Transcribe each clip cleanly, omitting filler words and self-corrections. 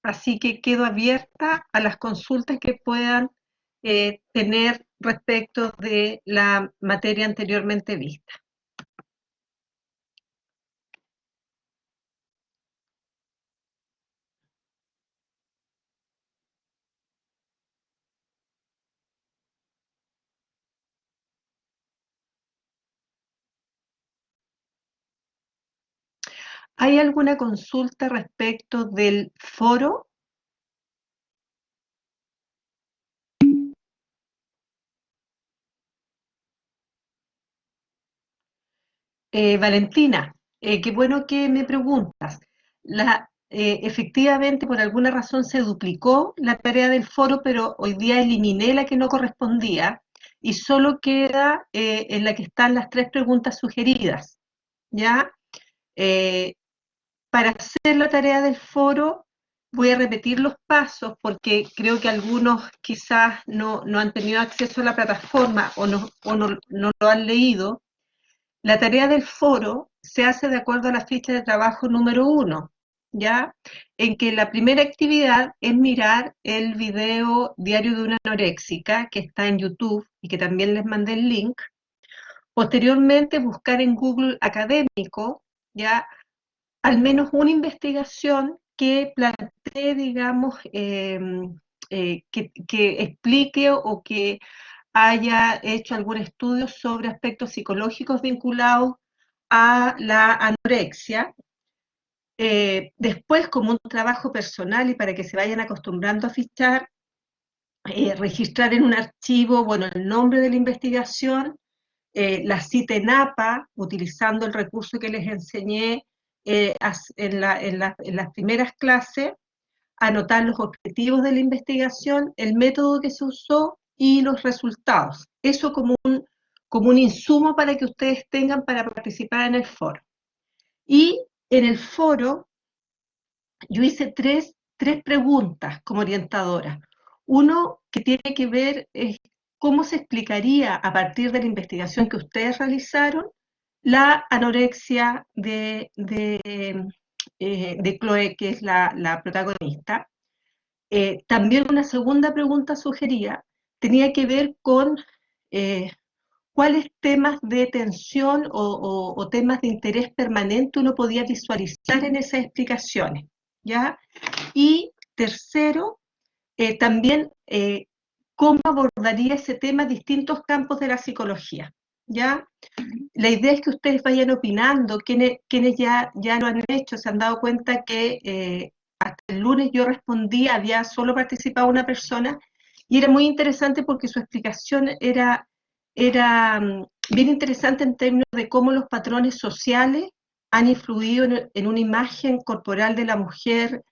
así que quedo abierta a las consultas que puedan tener respecto de la materia anteriormente vista. ¿Hay alguna consulta respecto del foro? Valentina, qué bueno que me preguntas. Efectivamente, por alguna razón se duplicó la tarea del foro, pero hoy día eliminé la que no correspondía y solo queda en la que están las 3 preguntas sugeridas. ¿Ya? Eh, para hacer la tarea del foro voy a repetir los pasos porque creo que algunos quizás no han tenido acceso a la plataforma o no lo han leído. La tarea del foro se hace de acuerdo a la ficha de trabajo número 1, ¿ya? En que la primera actividad es mirar el video Diario de una anoréxica, que está en YouTube y que también les mandé el link. Posteriormente, buscar en Google Académico, ¿ya? Al menos una investigación que plantee, digamos, que explique o que haya hecho algún estudio sobre aspectos psicológicos vinculados a la anorexia. Después, como un trabajo personal y para que se vayan acostumbrando a fichar, registrar en un archivo, bueno, el nombre de la investigación, la cita en APA, utilizando el recurso que les enseñé en las primeras clases, anotar los objetivos de la investigación, el método que se usó y los resultados. Eso como un insumo para que ustedes tengan para participar en el foro. Y en el foro yo hice tres preguntas como orientadora. Uno que tiene que ver es cómo se explicaría a partir de la investigación que ustedes realizaron la anorexia de Chloe, que es la protagonista. También una segunda pregunta sugerida tenía que ver con cuáles temas de tensión o temas de interés permanente uno podía visualizar en esas explicaciones, ¿ya? Y tercero, también cómo abordaría ese tema distintos campos de la psicología, ¿ya? La idea es que ustedes vayan opinando, quienes ya lo han hecho, se han dado cuenta que hasta el lunes yo respondí, había solo participado una persona, y era muy interesante porque su explicación era bien interesante en términos de cómo los patrones sociales han influido en una imagen corporal de la mujer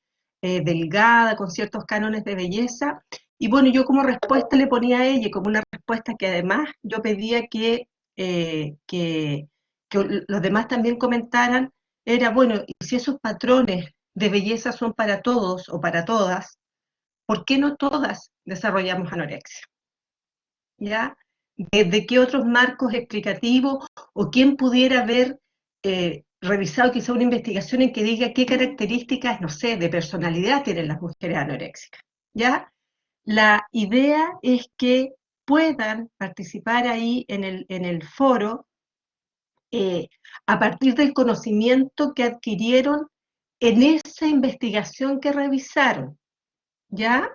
delgada, con ciertos cánones de belleza. Y bueno, yo como respuesta le ponía a ella, como una respuesta que además yo pedía que los demás también comentaran, era, bueno, y si esos patrones de belleza son para todos o para todas, ¿por qué no todas desarrollamos anorexia? ¿Ya? ¿De qué otros marcos explicativos o quién pudiera haber revisado quizá una investigación en que diga qué características, no sé, de personalidad tienen las mujeres anoréxicas? ¿Ya? La idea es que puedan participar ahí en el foro eh, a partir del conocimiento que adquirieron en esa investigación que revisaron, ¿ya?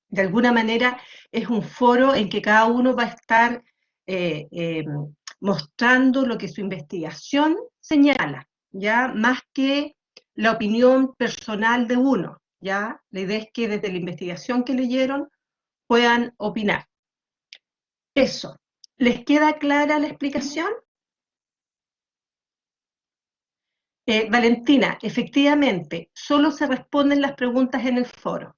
De alguna manera es un foro en que cada uno va a estar eh, eh, mostrando lo que su investigación señala, ¿ya? Más que la opinión personal de uno, ¿ya? La idea es que desde la investigación que leyeron puedan opinar. Eso. ¿Les queda clara la explicación? Valentina, efectivamente, solo se responden las preguntas en el foro.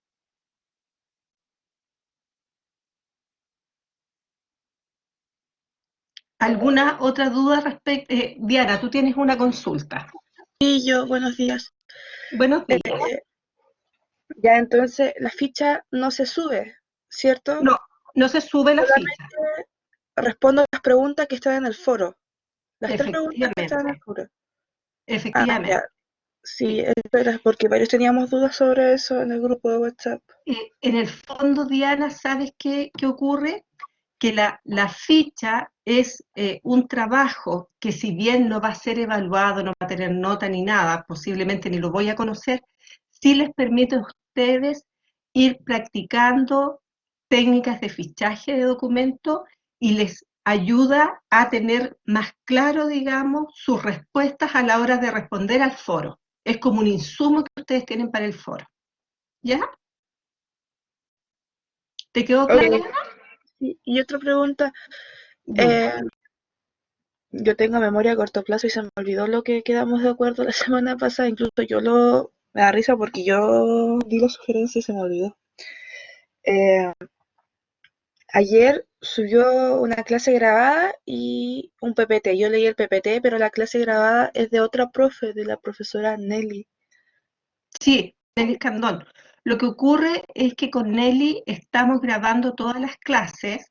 ¿Alguna otra duda respecto? Diana, tú tienes una consulta. Y yo, buenos días. Buenos días. Ya entonces la ficha no se sube, ¿cierto? No, no se sube la ficha, Solamente respondo las preguntas que están en el foro. Las tres preguntas que están en el efectivamente, foro. Ah, efectivamente. ya. Sí, espera, porque varios teníamos dudas sobre eso en el grupo de WhatsApp. En el fondo, Diana, ¿sabes qué ocurre? Que la ficha es un trabajo que, si bien no va a ser evaluado, no va a tener nota ni nada, posiblemente ni lo voy a conocer, sí les permite a ustedes ir practicando técnicas de fichaje de documentos y les ayuda a tener más claro, digamos, sus respuestas a la hora de responder al foro. Es como un insumo que ustedes tienen para el foro. ¿Ya? ¿Te quedó Ok, claro? sí, y otra pregunta, Dime. eh, yo tengo memoria a corto plazo y se me olvidó lo que quedamos de acuerdo la semana pasada, incluso me da risa porque yo di la sugerencia y se me olvidó. Eh, Ayer subió una clase grabada y un PPT. Yo leí el PPT, pero la clase grabada es de otra profe, de la profesora Nelly. Sí, Nelly Escandón. Lo que ocurre es que con Nelly estamos grabando todas las clases,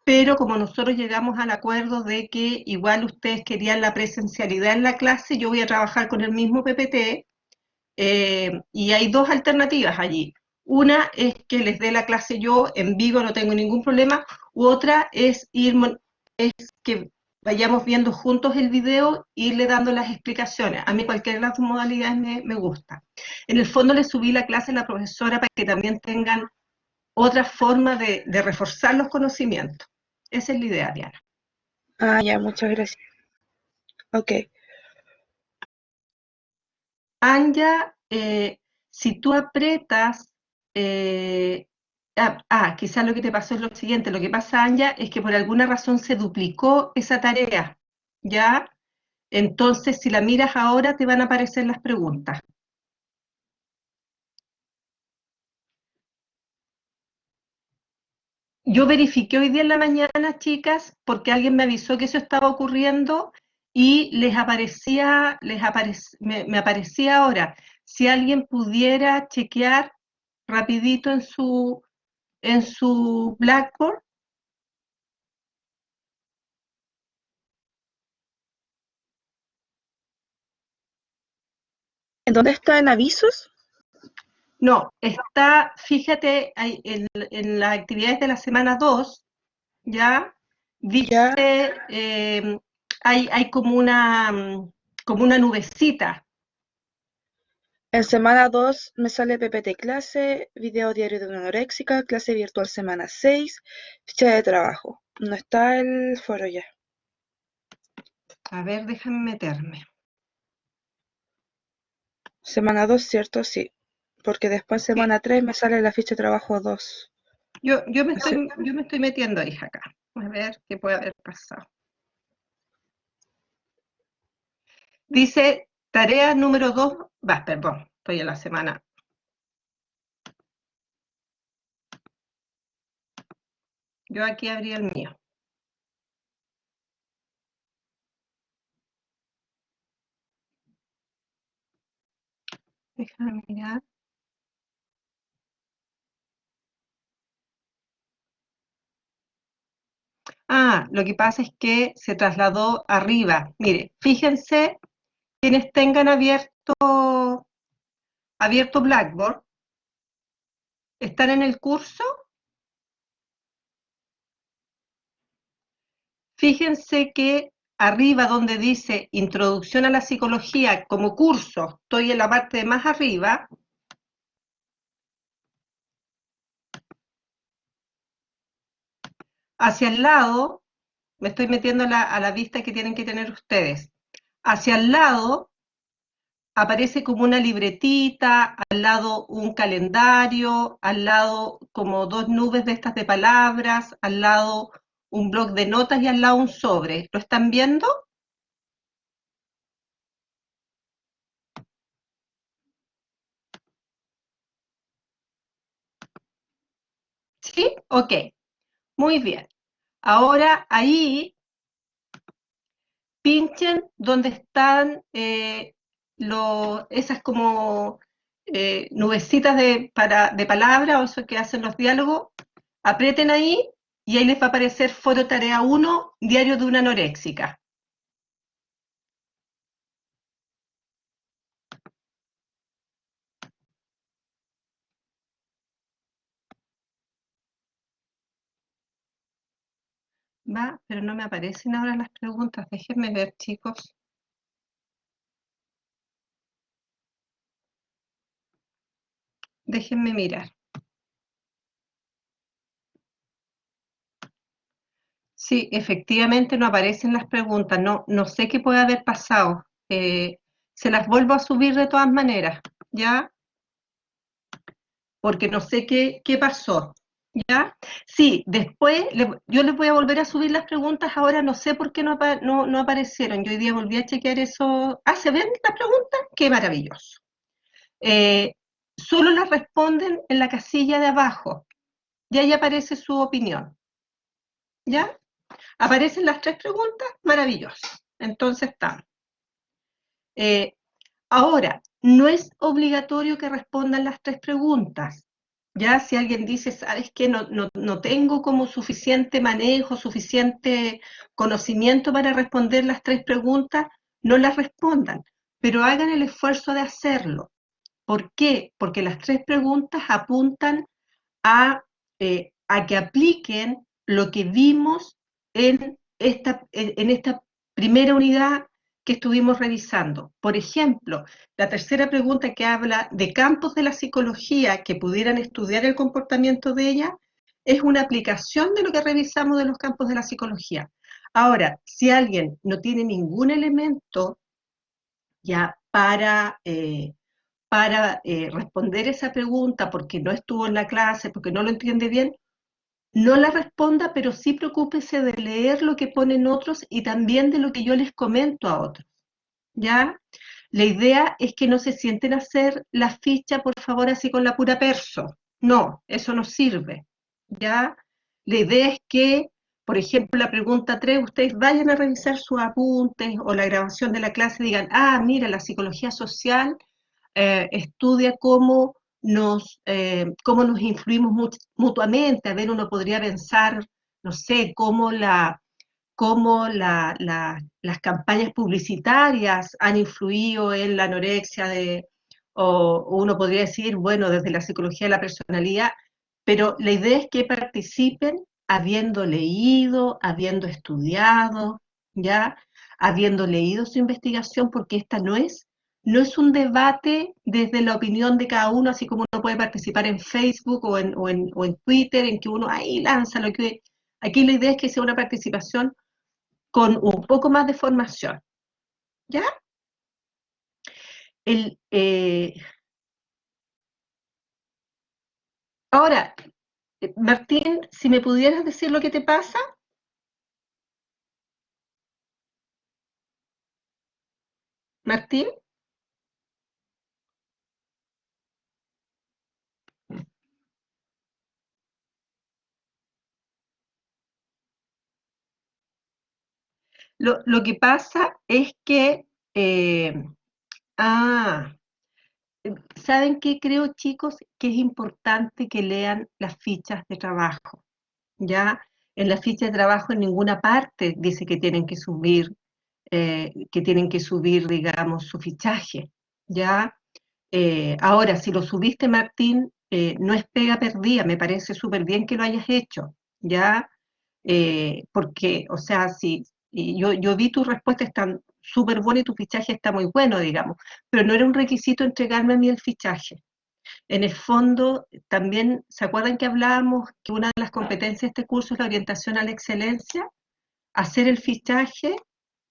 pero como nosotros llegamos al acuerdo de que igual ustedes querían la presencialidad en la clase, yo voy a trabajar con el mismo PPT, y hay dos alternativas allí. Una es que les dé la clase yo en vivo, no tengo ningún problema, u otra es que vayamos viendo juntos el video e irle dando las explicaciones. A mí cualquiera de las dos modalidades me gusta. En el fondo le subí la clase a la profesora para que también tengan otra forma de reforzar los conocimientos. Esa es la idea, Diana. Ah, ya, muchas gracias. Ok. Anja, si tú apretas, quizás lo que te pasó es lo siguiente, lo que pasa, Anja, es que por alguna razón se duplicó esa tarea, ¿ya? Entonces, si la miras ahora, te van a aparecer las preguntas. Yo verifiqué hoy día en la mañana, chicas, porque alguien me avisó que eso estaba ocurriendo y me aparecía ahora. Si alguien pudiera chequear rapidito en su Blackboard. ¿En dónde está en avisos? No, está, fíjate, en las actividades de la semana 2, ¿ya? Ya. Dice, hay como una nubecita. En semana 2 me sale PPT clase, video diario de una anoréxica, clase virtual semana 6, ficha de trabajo. No está el foro ya. A ver, déjame meterme. Semana 2, ¿cierto? Sí. Porque después Sí, semana 3 me sale la ficha de trabajo 2. yo me estoy metiendo, hija, acá. A ver qué puede haber pasado. Dice, tarea número 2, perdón, estoy en la semana. Yo aquí abrí el mío. Déjame mirar. Lo que pasa es que se trasladó arriba. Mire, fíjense, quienes tengan abierto Blackboard, están en el curso. Fíjense que arriba donde dice Introducción a la Psicología como curso, estoy en la parte de más arriba. Hacia el lado, me estoy metiendo a la vista que tienen que tener ustedes. Hacia el lado aparece como una libretita, al lado un calendario, al lado como dos nubes de estas de palabras, al lado un bloc de notas y al lado un sobre. ¿Lo están viendo? ¿Sí? Ok, muy bien. Ahora ahí pinchen donde están esas como nubecitas de palabra o eso que hacen los diálogos, aprieten ahí y ahí les va a aparecer Foro Tarea 1, Diario de una Anoréxica. Va, pero no me aparecen ahora las preguntas. Déjenme ver, chicos. Déjenme mirar. Sí, efectivamente no aparecen las preguntas. No sé qué puede haber pasado. Se las vuelvo a subir de todas maneras, ¿ya? Porque no sé qué pasó, ¿ya? Sí, después yo les voy a volver a subir las preguntas. Ahora no sé por qué no aparecieron. Yo hoy día volví a chequear eso. Ah, ¿se ven las preguntas? Qué maravilloso. Eh, Solo las responden en la casilla de abajo. Y ahí aparece su opinión, ¿ya? Aparecen las 3 preguntas, maravilloso. Entonces está. Eh, Ahora, no es obligatorio que respondan las 3 preguntas. Ya si alguien dice, ¿sabes qué? No tengo como suficiente manejo, suficiente conocimiento para responder las 3 preguntas, no las respondan, pero hagan el esfuerzo de hacerlo. ¿Por qué? Porque las 3 preguntas apuntan a que apliquen lo que vimos en esta primera unidad que estuvimos revisando. Por ejemplo, la tercera pregunta que habla de campos de la psicología que pudieran estudiar el comportamiento de ella, es una aplicación de lo que revisamos de los campos de la psicología. Ahora, si alguien no tiene ningún elemento ya para responder esa pregunta porque no estuvo en la clase, porque no lo entiende bien, no la responda, pero sí preocúpese de leer lo que ponen otros y también de lo que yo les comento a otros, ¿ya? La idea es que no se sienten a hacer la ficha, por favor, así con la pura perso. No, eso no sirve, ¿ya? La idea es que, por ejemplo, la pregunta 3, ustedes vayan a revisar sus apuntes o la grabación de la clase y digan, ah, mira, la psicología social estudia cómo nos influimos mutuamente. A ver, uno podría pensar, no sé, cómo las campañas publicitarias han influido en la anorexia o uno podría decir, bueno, desde la psicología de la personalidad, pero la idea es que participen habiendo leído, habiendo estudiado, ¿ya? Habiendo leído su investigación, porque esta no es un debate desde la opinión de cada uno, así como uno puede participar en Facebook o en Twitter, en que uno ahí lanza lo que... Aquí la idea es que sea una participación con un poco más de formación, ¿ya? El, eh, Ahora, Martín, si me pudieras decir lo que te pasa. Martín, lo que pasa es que, eh, ah, ¿saben qué creo, chicos? Que es importante que lean las fichas de trabajo, ¿ya? En la ficha de trabajo en ninguna parte dice que tienen que subir, digamos, su fichaje, ¿ya? Ahora, si lo subiste, Martín, no es pega perdida, me parece súper bien que lo hayas hecho, ¿ya? Porque, o sea, si y yo vi tus respuestas están súper buenas y tu fichaje está muy bueno, digamos, pero no era un requisito entregarme a mí el fichaje. En el fondo, también, ¿se acuerdan que hablábamos que una de las competencias de este curso es la orientación a la excelencia? Hacer el fichaje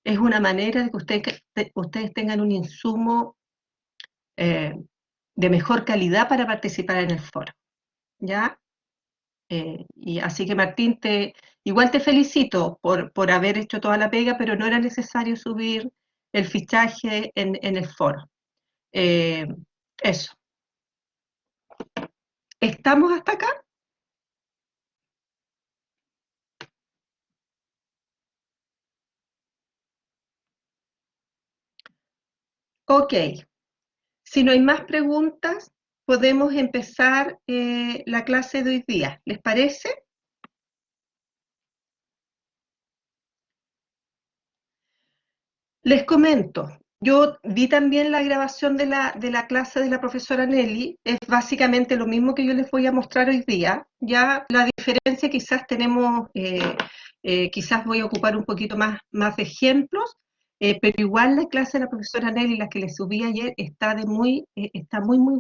es una manera de que ustedes tengan un insumo eh, de mejor calidad para participar en el foro, ¿ya? Y así que Martín, igual te felicito por haber hecho toda la pega, pero no era necesario subir el fichaje en el foro. Eh, Eso. ¿Estamos hasta acá? Ok. Si no hay más preguntas, podemos empezar la clase de hoy día. ¿Les parece? Les comento. Yo vi también la grabación de la clase de la profesora Nelly, es básicamente lo mismo que yo les voy a mostrar hoy día, ya la diferencia quizás tenemos, quizás voy a ocupar un poquito más de ejemplos, pero igual la clase de la profesora Nelly, la que les subí ayer, está muy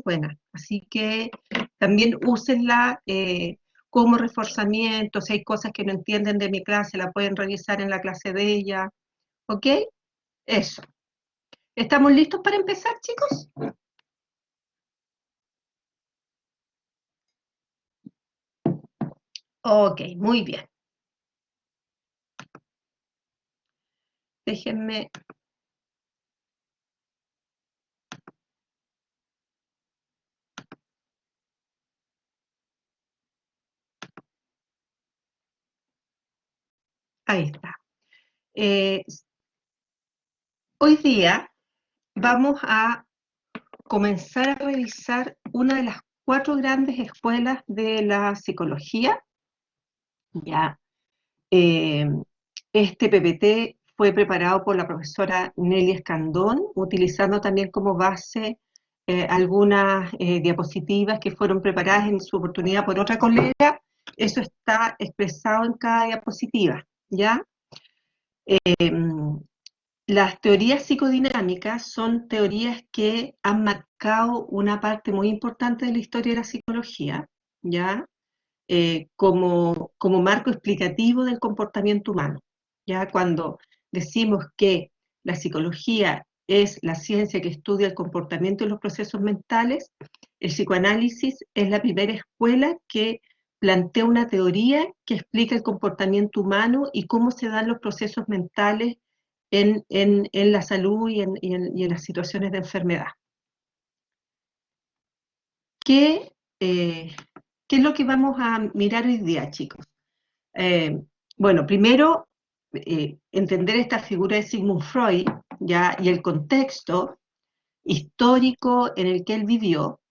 buena, así que también úsenla como reforzamiento, si hay cosas que no entienden de mi clase, la pueden revisar en la clase de ella, ¿ok? Eso. ¿Estamos listos para empezar, chicos? Ok, muy bien. Déjenme. Ahí está. Eh, Hoy día vamos a comenzar a revisar una de las cuatro grandes escuelas de la psicología. Ya, eh, este PPT fue preparado por la profesora Nelly Escandón, utilizando también como base algunas diapositivas que fueron preparadas en su oportunidad por otra colega. Eso está expresado en cada diapositiva, ¿ya? Las teorías psicodinámicas son teorías que han marcado una parte muy importante de la historia de la psicología, ¿ya? Como marco explicativo del comportamiento humano. Ya cuando decimos que la psicología es la ciencia que estudia el comportamiento y los procesos mentales, el psicoanálisis es la primera escuela que plantea una teoría que explica el comportamiento humano y cómo se dan los procesos mentales en la salud y en las situaciones de enfermedad. ¿Qué, eh, ¿Qué es lo que vamos a mirar hoy día, chicos? Eh, bueno, primero, entender esta figura de Sigmund Freud, ¿ya? Y el contexto histórico en el que él vivió,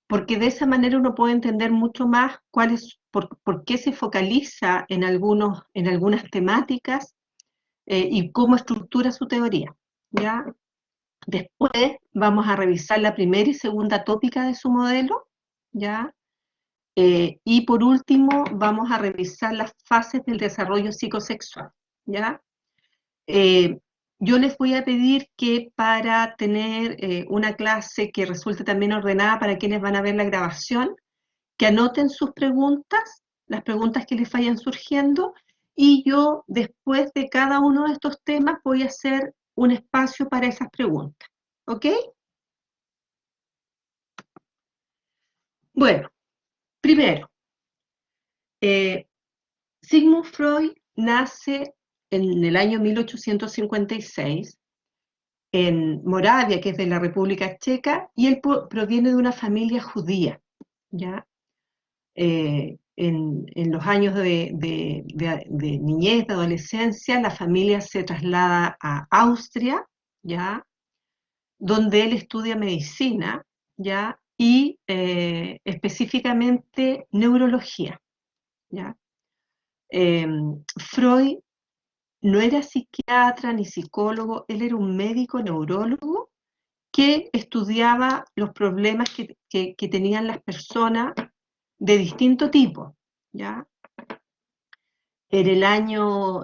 porque de esa manera uno puede entender mucho más por qué se focaliza en algunas temáticas y cómo estructura su teoría, ¿ya? Después vamos a revisar la primera y segunda tópica de su modelo, ¿ya? Y por último, vamos a revisar las fases del desarrollo psicosexual, ¿ya? Eh, yo les voy a pedir que para tener una clase que resulte también ordenada para quienes van a ver la grabación, que anoten sus preguntas, las preguntas que les vayan surgiendo, y yo después de cada uno de estos temas voy a hacer un espacio para esas preguntas, ¿ok? Bueno, primero, eh, Sigmund Freud nace en el año 1856 en Moravia, que es de la República Checa, y él proviene de una familia judía, ¿ya? En los años de niñez, de adolescencia, la familia se traslada a Austria, ¿ya? Donde él estudia medicina, ¿ya? Y específicamente neurología, ¿ya? Freud no era psiquiatra ni psicólogo, él era un médico neurólogo que estudiaba los problemas que tenían las personas de distinto tipo, ¿ya? En el año,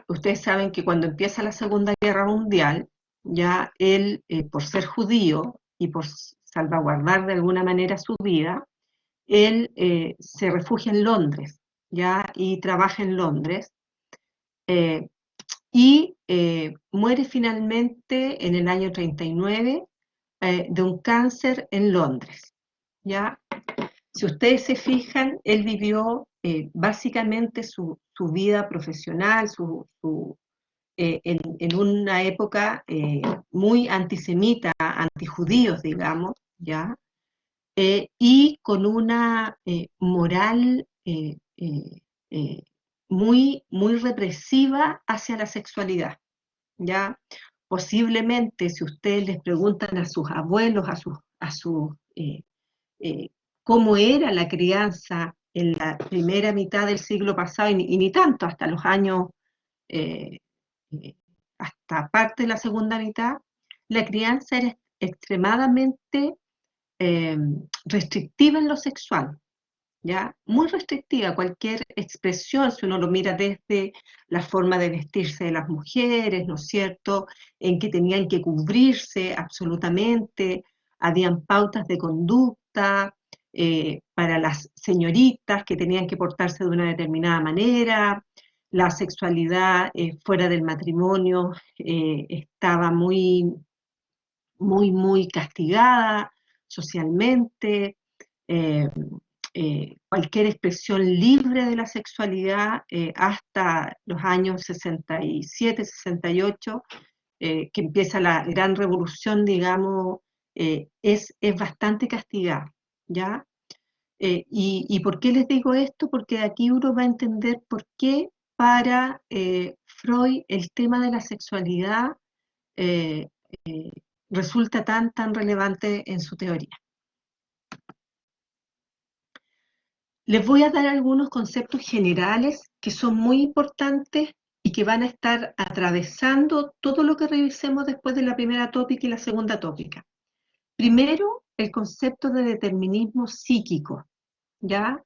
ustedes saben que cuando empieza la Segunda Guerra Mundial, ya él, por ser judío y por salvaguardar de alguna manera su vida, él se refugia en Londres, ya, y trabaja en Londres, eh, y muere finalmente en el año 39 de un cáncer en Londres, ¿ya? Si ustedes se fijan, él vivió básicamente su vida profesional en una época muy antisemita, antijudíos, digamos, ¿ya? Y con una moral muy represiva hacia la sexualidad, ¿ya? Posiblemente, si ustedes les preguntan a sus abuelos, eh, cómo era la crianza en la primera mitad del siglo pasado, y ni tanto, hasta los años, eh, hasta parte de la segunda mitad, la crianza era extremadamente restrictiva en lo sexual, ¿ya? Muy restrictiva, cualquier expresión, si uno lo mira desde la forma de vestirse de las mujeres, ¿no es cierto?, en que tenían que cubrirse absolutamente, habían pautas de conducta para las señoritas que tenían que portarse de una determinada manera, la sexualidad fuera del matrimonio estaba muy castigada socialmente, eh, cualquier expresión libre de la sexualidad hasta los años 67, 68, que empieza la gran revolución, digamos, es bastante castigada, ¿ya? ¿Y por qué les digo esto? Porque de aquí uno va a entender por qué para Freud el tema de la sexualidad eh, eh, resulta tan relevante en su teoría. Les voy a dar algunos conceptos generales que son muy importantes y que van a estar atravesando todo lo que revisemos después de la primera tópica y la segunda tópica. Primero, el concepto de determinismo psíquico, ¿ya?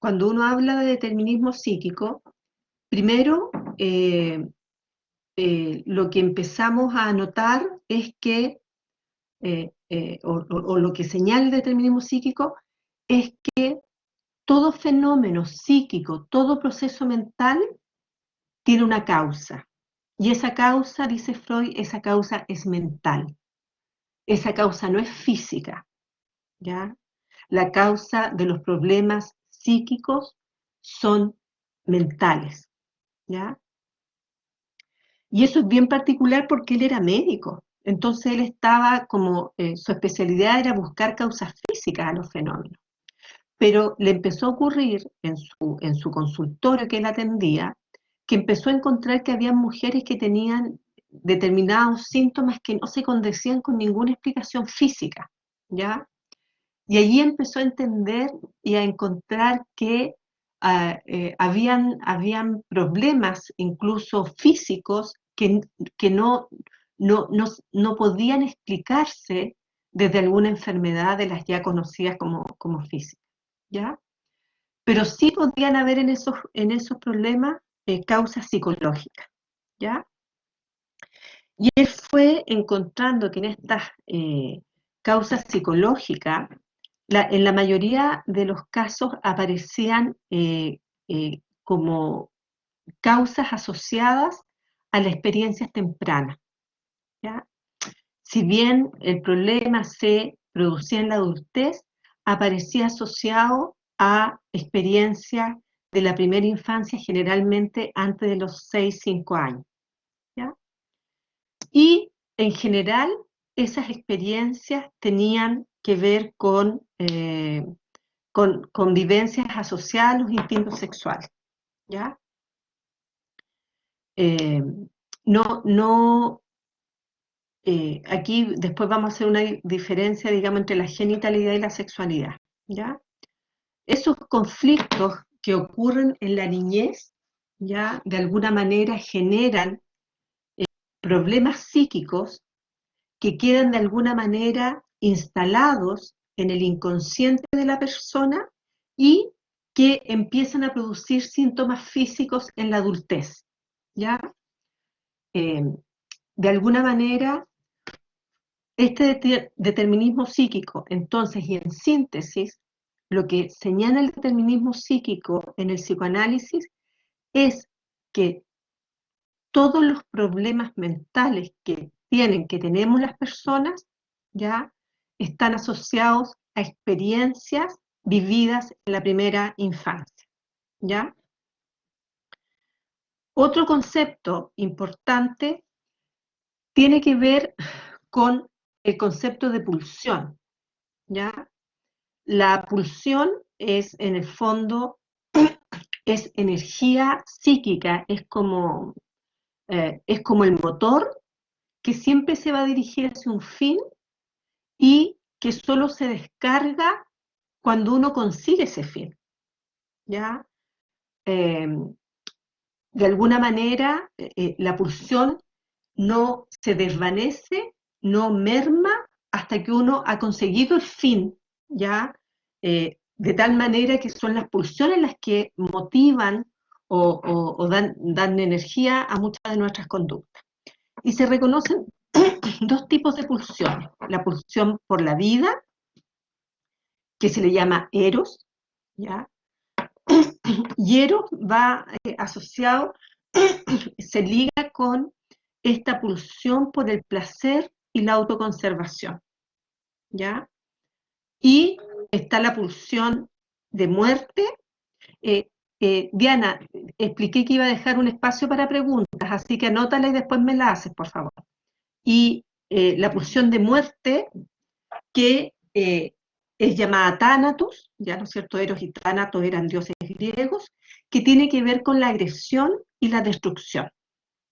Cuando uno habla de determinismo psíquico, primero lo que empezamos a notar es que, o lo que señala el determinismo psíquico, es que todo fenómeno psíquico, todo proceso mental tiene una causa. Y esa causa, dice Freud, esa causa es mental. Esa causa no es física, ¿ya? La causa de los problemas psíquicos son mentales, ¿ya? Y eso es bien particular porque él era médico. Entonces él estaba como, su especialidad era buscar causas físicas a los fenómenos. Pero le empezó a ocurrir en su consultorio que él atendía, que empezó a encontrar que había mujeres que tenían determinados síntomas que no se condecían con ninguna explicación física, ¿ya? Y allí empezó a entender y a encontrar que habían problemas incluso físicos que no podían explicarse desde alguna enfermedad de las ya conocidas como físicas, ¿ya? Pero sí podían haber en esos problemas causas psicológicas, ¿ya? Y él fue encontrando que en estas causas psicológicas, en la mayoría de los casos aparecían como causas asociadas a las experiencias tempranas, ¿ya? Si bien el problema se producía en la adultez, aparecía asociado a experiencias de la primera infancia, generalmente antes de los 6, 5 años, ¿ya? Y en general esas experiencias tenían que ver con vivencias asociadas a los instintos sexuales, ¿ya? Eh, no, aquí después vamos a hacer una diferencia, digamos, entre la genitalidad y la sexualidad, ¿ya? Esos conflictos que ocurren en la niñez, ¿ya? De alguna manera generan problemas psíquicos que quedan de alguna manera instalados en el inconsciente de la persona y que empiezan a producir síntomas físicos en la adultez, ¿ya? Eh, de alguna manera, este determinismo psíquico, entonces, y en síntesis, lo que señala el determinismo psíquico en el psicoanálisis es que todos los problemas mentales que tenemos las personas, ya están asociados a experiencias vividas en la primera infancia, ¿ya? Otro concepto importante tiene que ver con el concepto de pulsión, ¿ya? La pulsión es, en el fondo, es energía psíquica, es como el motor que siempre se va a dirigir hacia un fin y que solo se descarga cuando uno consigue ese fin, ¿ya? De alguna manera, la pulsión no se desvanece, no merma hasta que uno ha conseguido el fin, ¿ya? De tal manera que son las pulsiones las que motivan o dan energía a muchas de nuestras conductas. Y se reconocen dos tipos de pulsiones. La pulsión por la vida, que se le llama eros, ¿ya? Y eros va asociado, se liga con esta pulsión por el placer y la autoconservación, ¿ya? Y está la pulsión de muerte. Eh, Diana, expliqué que iba a dejar un espacio para preguntas, así que anótala y después me la haces, por favor. Y la pulsión de muerte, que es llamada Thanatos, ya no es cierto, Eros y Thanatos eran dioses griegos, que tiene que ver con la agresión y la destrucción,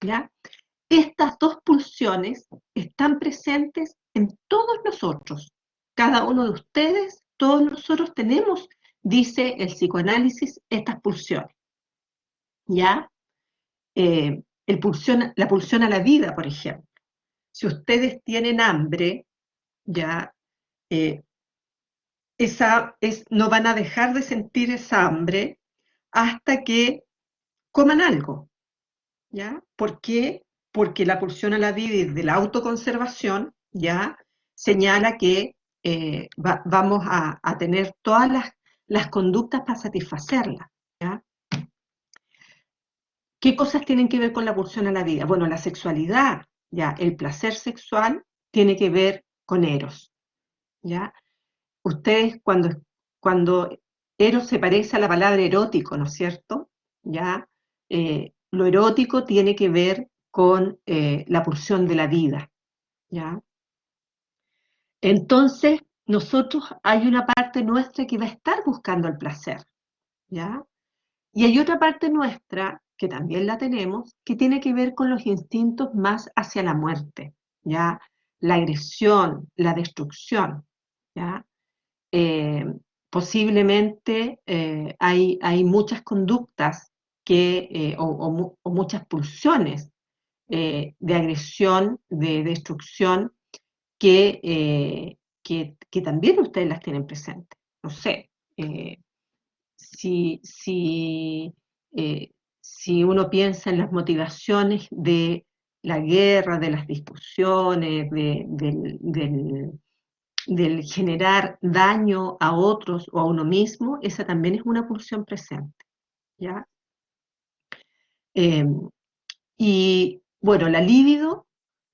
¿ya? Estas dos pulsiones están presentes en todos nosotros. Cada uno de ustedes, todos nosotros tenemos, dice el psicoanálisis, estas pulsiones. ¿Ya? La pulsión a la vida, por ejemplo. Si ustedes tienen hambre, ya eh, no van a dejar de sentir esa hambre hasta que coman algo. ¿Ya? ¿Por qué? Porque la pulsión a la vida y de la autoconservación ya señala que vamos a tener todas las conductas para satisfacerla. ¿Ya? ¿Qué cosas tienen que ver con la pulsión a la vida? Bueno, la sexualidad, ya, el placer sexual tiene que ver con eros. ¿Ya? Ustedes cuando eros se parece a la palabra erótico, ¿no es cierto? ¿Ya? Lo erótico tiene que ver con la pulsión de la vida, ¿ya? Entonces, nosotros hay una parte nuestra que va a estar buscando el placer, ¿ya? Y hay otra parte nuestra, que también la tenemos, que tiene que ver con los instintos más hacia la muerte, ¿ya? La agresión, la destrucción, ¿ya? eh, posiblemente hay muchas conductas o muchas pulsiones de agresión, de destrucción, que también ustedes las tienen presentes. No sé, si, si, eh, si uno piensa en las motivaciones de la guerra, de las discusiones, del generar daño a otros o a uno mismo, esa también es una pulsión presente, ¿ya? Eh, y bueno, la libido,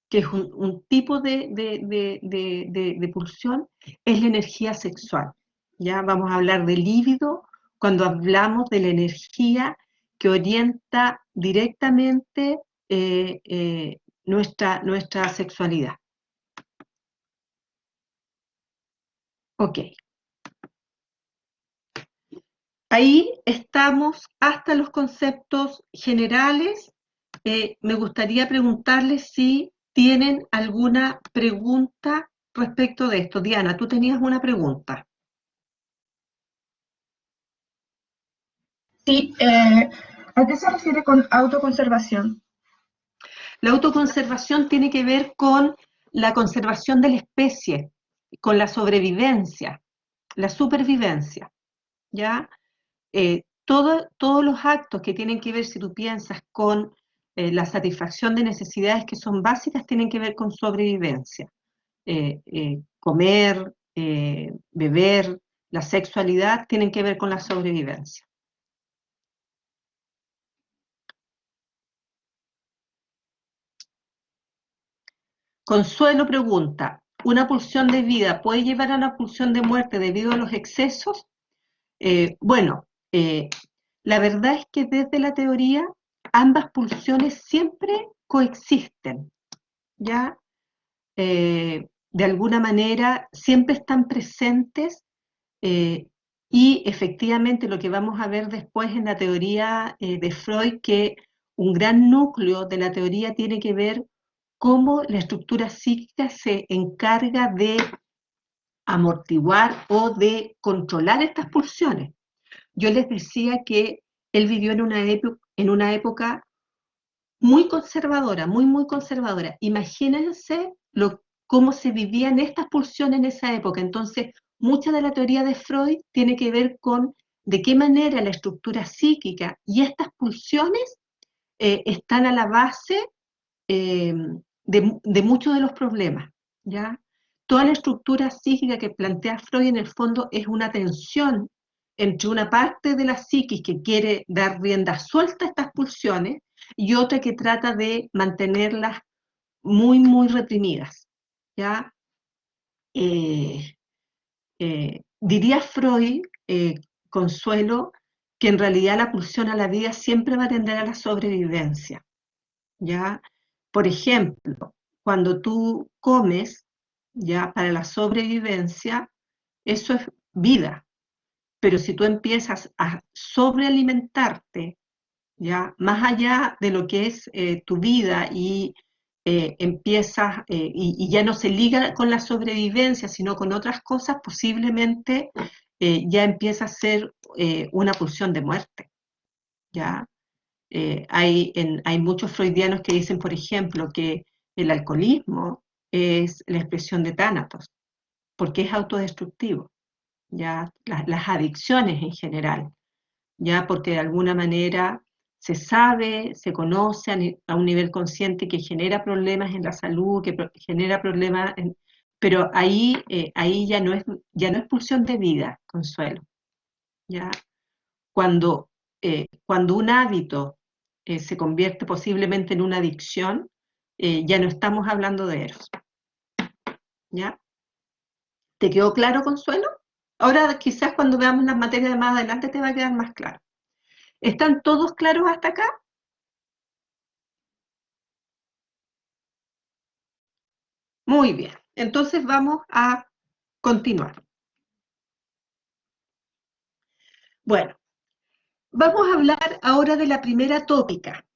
que es un tipo de pulsión, es la energía sexual, ¿ya? Vamos a hablar de libido cuando hablamos de la energía que orienta directamente nuestra sexualidad. Ok. Ahí estamos hasta los conceptos generales. Me gustaría preguntarles si tienen alguna pregunta respecto de esto. Diana, tú tenías una pregunta. Sí, ¿a qué se refiere con autoconservación? La autoconservación tiene que ver con la conservación de la especie, con la sobrevivencia, la supervivencia, ¿ya? Todos los actos que tienen que ver, si tú piensas, con la satisfacción de necesidades que son básicas, tienen que ver con sobrevivencia. Comer, beber, la sexualidad, tienen que ver con la sobrevivencia. Consuelo pregunta, ¿una pulsión de vida puede llevar a una pulsión de muerte debido a los excesos? Bueno, la verdad es que desde la teoría ambas pulsiones siempre coexisten, ¿ya? De alguna manera siempre están presentes eh, y efectivamente lo que vamos a ver después en la teoría de Freud, que un gran núcleo de la teoría tiene que ver cómo la estructura psíquica se encarga de amortiguar o de controlar estas pulsiones. Yo les decía que él vivió en una época muy conservadora, muy, muy conservadora. Imagínense cómo se vivían estas pulsiones en esa época. Entonces, mucha de la teoría de Freud tiene que ver con de qué manera la estructura psíquica y estas pulsiones están a la base de muchos de los problemas, ¿ya? Toda la estructura psíquica que plantea Freud en el fondo es una tensión entre una parte de la psiquis que quiere dar rienda suelta a estas pulsiones y otra que trata de mantenerlas muy, muy reprimidas, ¿ya? Eh, Diría Freud, Consuelo, que en realidad la pulsión a la vida siempre va a tender a la sobrevivencia, ¿ya? Por ejemplo, cuando tú comes, ya para la sobrevivencia, eso es vida, pero si tú empiezas a sobrealimentarte, ya más allá de lo que es tu vida y empiezas y ya no se liga con la sobrevivencia, sino con otras cosas, posiblemente ya empieza a ser una pulsión de muerte, ¿ya? Hay muchos freudianos que dicen, por ejemplo, que el alcoholismo es la expresión de Tánatos, porque es autodestructivo, ¿ya? Las adicciones en general, ¿ya? Porque de alguna manera se sabe, se conoce a un nivel consciente que genera problemas en la salud, que genera problemas, pero ahí ya no es pulsión de vida, Consuelo, ¿ya? Cuando un hábito se convierte posiblemente en una adicción, ya no estamos hablando de Eros, ¿ya? ¿Te quedó claro, Consuelo? Ahora quizás cuando veamos las materias de más adelante te va a quedar más claro. ¿Están todos claros hasta acá? Muy bien, entonces vamos a continuar. Bueno, vamos a hablar ahora de la primera tópica.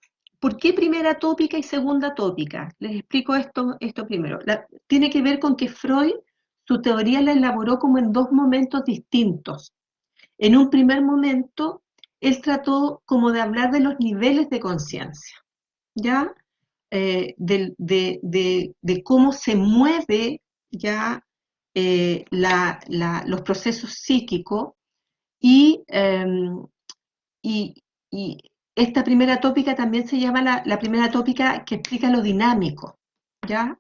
¿Por qué primera tópica y segunda tópica? Les explico esto primero. Tiene que ver con que Freud, su teoría la elaboró como en dos momentos distintos. En un primer momento, él trató como de hablar de los niveles de conciencia, ¿ya? De cómo se mueve ya los procesos psíquicos y, y, y esta primera tópica también se llama la primera tópica que explica lo dinámico, ¿ya?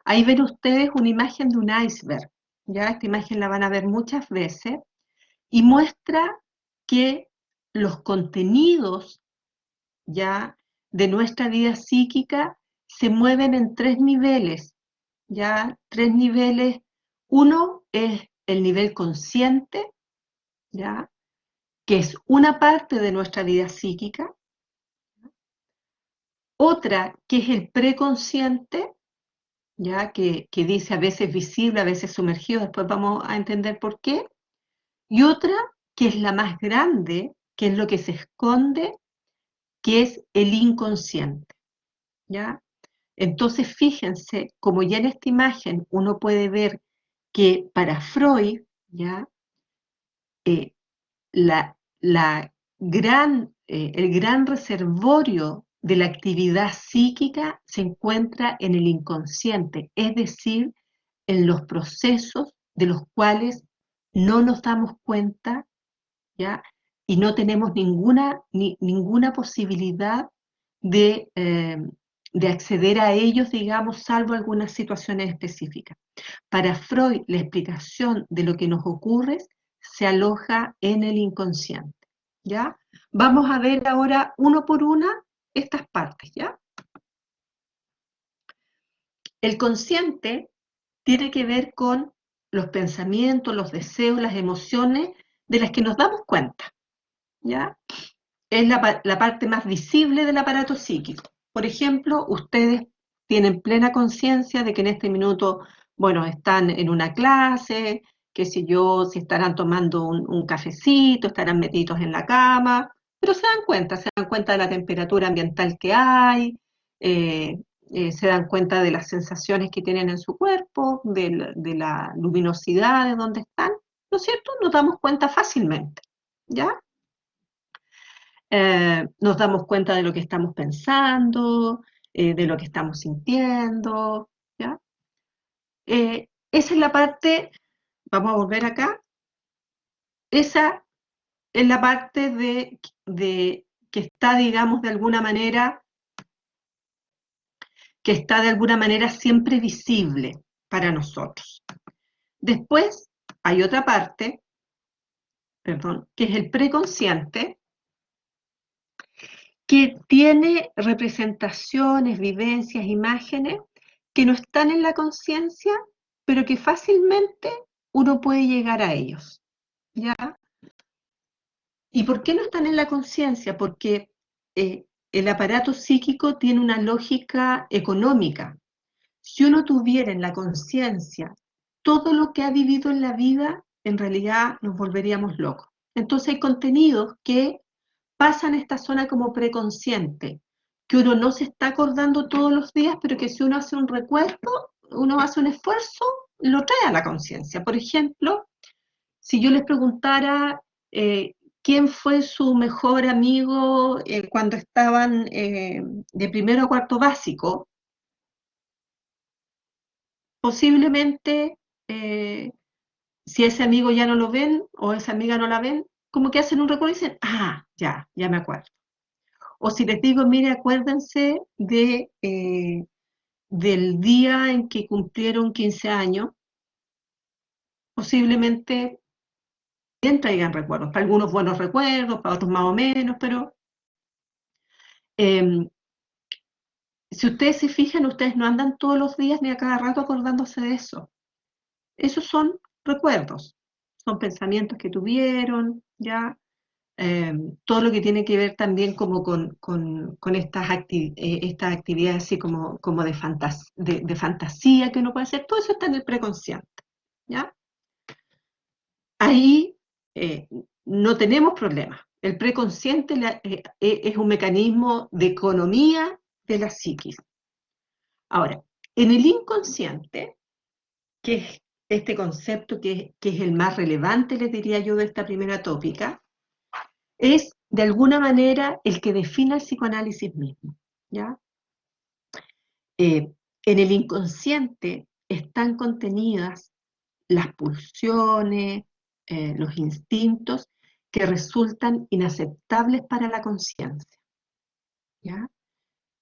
Ahí ven ustedes una imagen de un iceberg, ¿ya? Esta imagen la van a ver muchas veces y muestra que los contenidos, ¿ya? De nuestra vida psíquica se mueven en tres niveles, ¿ya? Tres niveles. Uno es el nivel consciente, ¿ya? Que es una parte de nuestra vida psíquica. Otra, que es el preconsciente, ya que dice a veces visible, a veces sumergido, después vamos a entender por qué. Y otra, que es la más grande, que es lo que se esconde, que es el inconsciente, ¿ya? Entonces, fíjense, como ya en esta imagen uno puede ver que para Freud, ¿ya? Eh, el gran reservorio de la actividad psíquica se encuentra en el inconsciente, es decir, en los procesos de los cuales no nos damos cuenta, ¿ya? Y no tenemos ninguna posibilidad de, eh, de acceder a ellos, digamos, salvo algunas situaciones específicas. Para Freud, la explicación de lo que nos ocurre se aloja en el inconsciente, ¿ya? Vamos a ver ahora uno por una estas partes, ¿ya? El consciente tiene que ver con los pensamientos, los deseos, las emociones de las que nos damos cuenta, ¿ya? Es la parte más visible del aparato psíquico. Por ejemplo, ustedes tienen plena conciencia de que en este minuto, bueno, están en una clase, qué sé yo, si estarán tomando un cafecito, estarán metidos en la cama, pero se dan cuenta de la temperatura ambiental que hay, eh, se dan cuenta de las sensaciones que tienen en su cuerpo, de la luminosidad de donde están, ¿no es cierto? Nos damos cuenta fácilmente, ¿ya? nos damos cuenta de lo que estamos pensando, de lo que estamos sintiendo, ¿ya? Esa es la parte, vamos a volver acá, esa es la parte de que está, digamos, que está de alguna manera siempre visible para nosotros. Después hay otra parte, perdón, que es el preconsciente, que tiene representaciones, vivencias, imágenes que no están en la conciencia, pero que fácilmente uno puede llegar a ellos, ¿ya? ¿Y por qué no están en la conciencia? Porque el aparato psíquico tiene una lógica económica. Si uno tuviera en la conciencia todo lo que ha vivido en la vida, en realidad nos volveríamos locos. Entonces hay contenidos que pasan esta zona como preconsciente, que uno no se está acordando todos los días, pero que si uno hace un recuerdo, uno hace un esfuerzo, lo trae a la conciencia. Por ejemplo, si yo les preguntara quién fue su mejor amigo cuando estaban de primero a cuarto básico, posiblemente si ese amigo ya no lo ven o esa amiga no la ven, como que hacen un recuerdo y dicen, ah, ya me acuerdo. O si les digo, mire, acuérdense del día en que cumplieron 15 años, posiblemente bien traigan recuerdos, para algunos buenos recuerdos, para otros más o menos, pero eh, si ustedes se fijan, ustedes no andan todos los días ni a cada rato acordándose de eso. Esos son recuerdos, son pensamientos que tuvieron, ¿ya? Todo lo que tiene que ver también como con estas actividades así como de fantasía que uno puede hacer, todo eso está en el preconsciente, ¿ya? Ahí no tenemos problemas. El preconsciente es un mecanismo de economía de la psiquis. Ahora, en el inconsciente, que es este concepto que es el más relevante, les diría yo, de esta primera tópica, es de alguna manera el que define el psicoanálisis mismo, ¿ya? En el inconsciente están contenidas las pulsiones, los instintos que resultan inaceptables para la conciencia, ¿ya?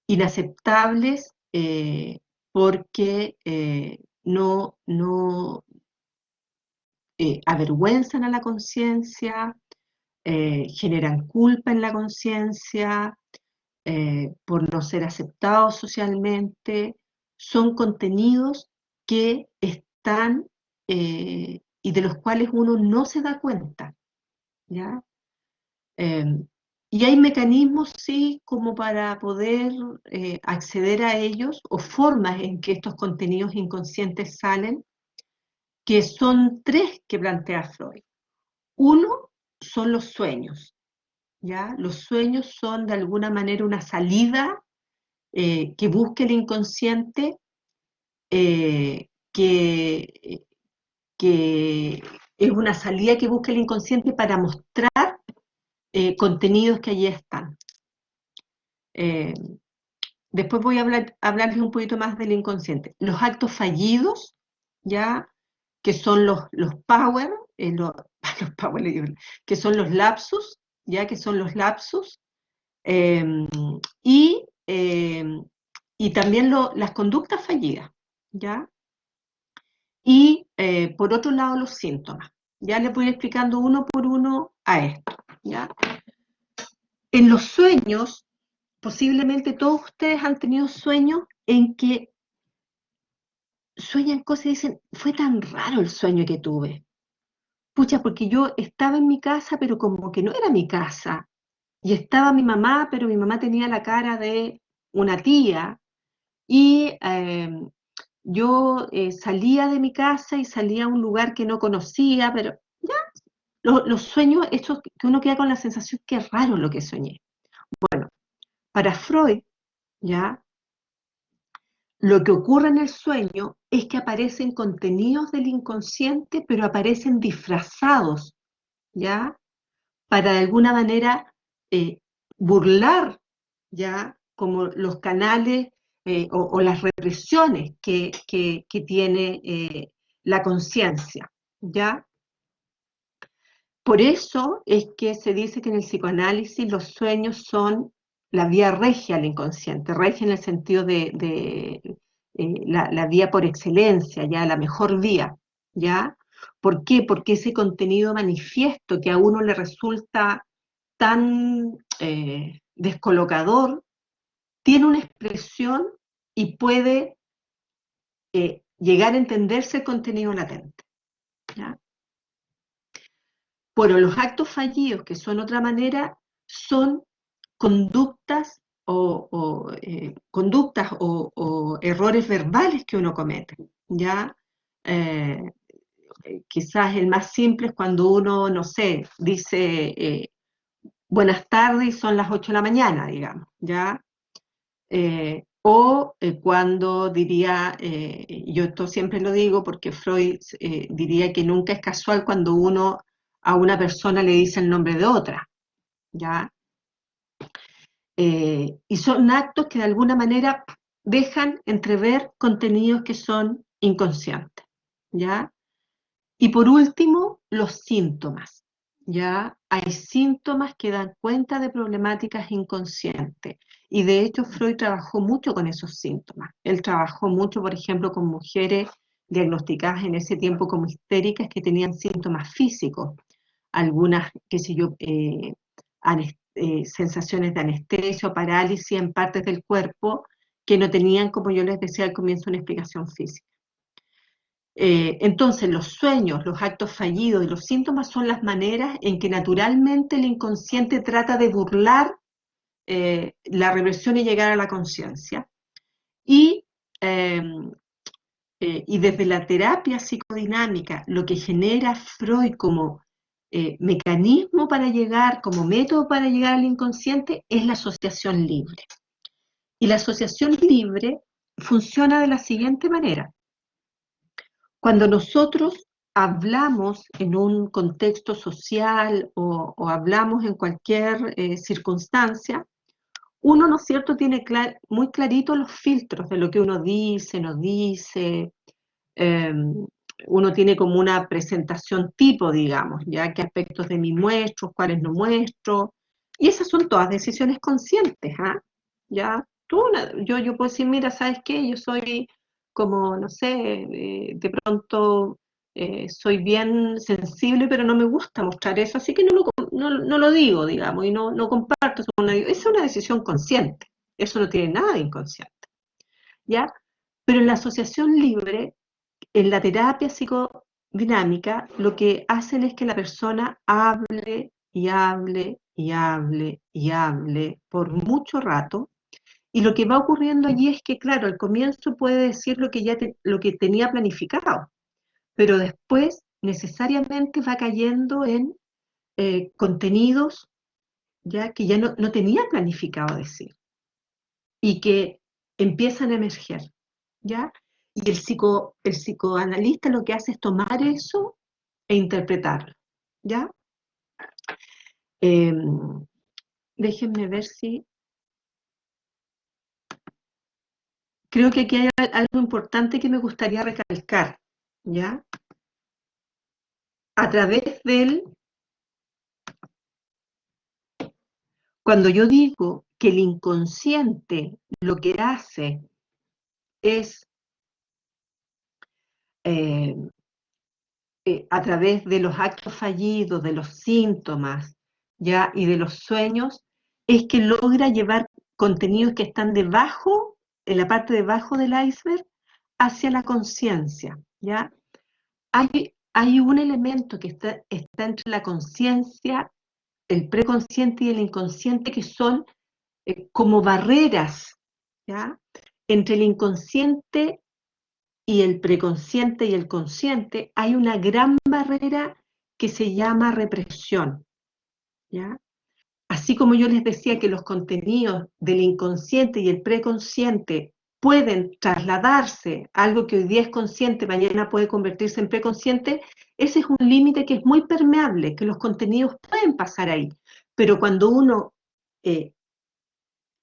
Inaceptables porque no avergüenzan a la conciencia, generan culpa en la conciencia, por no ser aceptados socialmente, son contenidos que están y de los cuales uno no se da cuenta, ¿ya? Eh, y hay mecanismos, sí, como para poder acceder a ellos, o formas en que estos contenidos inconscientes salen, que son tres que plantea Freud. Uno son los sueños, ¿ya? Los sueños son de alguna manera una salida que busque el inconsciente, eh, que, que es una salida que busca el inconsciente para mostrar contenidos que allí están. Eh, Después voy a hablarles un poquito más del inconsciente. Los actos fallidos, ya, que son los power, los power, que son los lapsus, ya que son los lapsus, eh, y, eh, y también las conductas fallidas, ¿ya? Y por otro lado los síntomas. Ya les voy explicando uno por uno a esto, ¿ya? En los sueños, posiblemente todos ustedes han tenido sueños en que sueñan cosas y dicen, fue tan raro el sueño que tuve. Pucha, porque yo estaba en mi casa, pero como que no era mi casa. Y estaba mi mamá, pero mi mamá tenía la cara de una tía. Y yo salía de mi casa y salía a un lugar que no conocía, pero ya, los sueños, estos que uno queda con la sensación que es raro lo que soñé. Bueno, para Freud, ya, lo que ocurre en el sueño es que aparecen contenidos del inconsciente, pero aparecen disfrazados, ¿ya? Para de alguna manera burlar ya como los canales o las represiones que tiene la conciencia, ¿ya? Por eso es que se dice que en el psicoanálisis los sueños son la vía regia al inconsciente, regia en el sentido de la vía por excelencia, ya la mejor vía, ¿ya? ¿Por qué? Porque ese contenido manifiesto que a uno le resulta tan descolocador, tiene una expresión y puede llegar a entenderse el contenido latente, ¿ya? Bueno, los actos fallidos, que son otra manera, son conductas o errores verbales que uno comete, ¿ya? Eh, Quizás el más simple es cuando uno, no sé, dice buenas tardes y son las 8 de la mañana, digamos, ¿ya? Cuando diría, yo esto siempre lo digo porque Freud diría que nunca es casual cuando uno a una persona le dice el nombre de otra, ¿ya? Y son actos que de alguna manera dejan entrever contenidos que son inconscientes, ¿ya? Y por último, los síntomas, ¿ya? Hay síntomas que dan cuenta de problemáticas inconscientes. Y de hecho Freud trabajó mucho con esos síntomas. Él trabajó mucho, por ejemplo, con mujeres diagnosticadas en ese tiempo como histéricas que tenían síntomas físicos. Algunas, qué sé yo, sensaciones de anestesia o parálisis en partes del cuerpo que no tenían, como yo les decía al comienzo, una explicación física. Entonces, los sueños, los actos fallidos y los síntomas son las maneras en que naturalmente el inconsciente trata de burlar la represión y llegar a la conciencia. Y, eh, y desde la terapia psicodinámica, lo que genera Freud como mecanismo para llegar, como método para llegar al inconsciente, es la asociación libre. Y la asociación libre funciona de la siguiente manera. Cuando nosotros hablamos en un contexto social o hablamos en cualquier circunstancia, uno, ¿no es cierto?, tiene muy clarito los filtros de lo que uno dice, no dice, eh, uno tiene como una presentación tipo, digamos, ya qué aspectos de mí muestro, cuáles no muestro, y esas son todas decisiones conscientes, ¿ah? Ya, yo puedo decir, mira, ¿sabes qué? Yo soy como, no sé, de pronto soy bien sensible, pero no me gusta mostrar eso, así que no lo digo, digamos, y no comparto. Esa es una decisión consciente, eso no tiene nada de inconsciente, ¿ya? Pero en la asociación libre, en la terapia psicodinámica, lo que hacen es que la persona hable y hable y hable y hable por mucho rato, y lo que va ocurriendo allí es que, claro, al comienzo puede decir lo que lo que tenía planificado, pero después necesariamente va cayendo en contenidos ya que ya no tenía planificado decir y que empiezan a emerger, ¿ya? Y el psicoanalista lo que hace es tomar eso e interpretarlo, ¿ya? Eh, Déjenme ver si... Creo que aquí hay algo importante que me gustaría recalcar, ¿ya? A través del... Cuando yo digo que el inconsciente lo que hace es eh, a través de los actos fallidos, de los síntomas, ¿ya? Y de los sueños, es que logra llevar contenidos que están debajo, en la parte debajo del iceberg, hacia la conciencia, ¿ya? Hay un elemento que está entre la conciencia, el preconsciente y el inconsciente, que son como barreras, ¿ya? Entre el inconsciente y el preconsciente y el consciente hay una gran barrera que se llama represión, ¿ya? Así como yo les decía que los contenidos del inconsciente y el preconsciente pueden trasladarse a algo que hoy día es consciente, mañana puede convertirse en preconsciente, ese es un límite que es muy permeable, que los contenidos pueden pasar ahí, pero cuando uno eh,